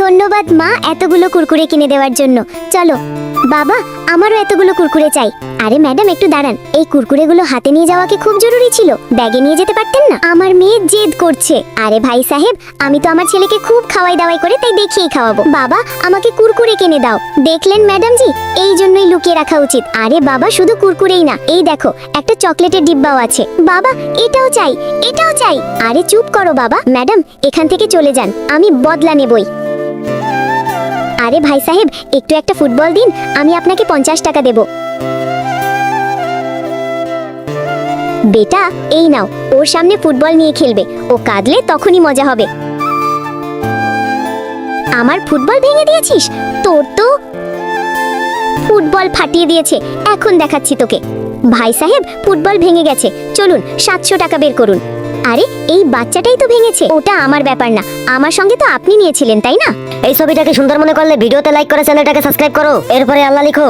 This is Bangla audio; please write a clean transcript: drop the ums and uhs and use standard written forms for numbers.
ধন্যবাদ মা এতগুলো কুরকুরে কিনে দেওয়ার জন্য। চলো বাবা, আমারও এতগুলো কুরকুরে চাই। আরে ম্যাডাম একটু দাঁড়ান, এই কুরকুরেগুলো হাতে নিয়ে যাওয়া কি খুব জরুরি ছিল? ব্যাগে নিয়ে যেতে পারতেন না? আমার মেয়ে জেদ করছে। আরে ভাই সাহেব, আমি তো আমার ছেলেকে খুব খাওয়াই দাওয়াই করে তাই দেখিয়েই খাওয়াবো। বাবা আমাকে কুরকুরে কিনে দাও। দেখলেন ম্যাডাম জি, এই জন্যই লুকিয়ে রাখা উচিত। আরে বাবা শুধু কুরকুরেই না, এই দেখো একটা চকলেটের ডিব্বাও আছে। বাবা এটাও চাই, এটাও চাই। আরে চুপ করো বাবা। ম্যাডাম এখান থেকে চলে যান, আমি বদলা নেবই। আরে ভাই সাহেব একটু একটা ফুটবল দিন, আমি আপনাকে 50 টাকা দেব। বেটা এই নাও, ওর সামনে ফুটবল নিয়ে খেলবে, ও কাঁদলে তখনই মজা হবে। আমার ফুটবল ভেঙে দিয়েছিস? তোর তো ফুটবল ফাটিয়ে দিয়েছে, এখন দেখাচ্ছি তোকে। ভাই সাহেব ফুটবল ভেঙে গেছে, চলুন 700 টাকা বের করুন। আরে এই বাচ্চাটাই তো ভেঙেছে, ওটা আমার ব্যাপার না, আমার সঙ্গে তো আপনি নিয়েছিলেন তাই না? এই ছবিটাকে সুন্দর মনে করলে ভিডিওতে লাইক করে চ্যানেলটাকে সাবস্ক্রাইব করো, এরপরে আল্লাহ লিখো।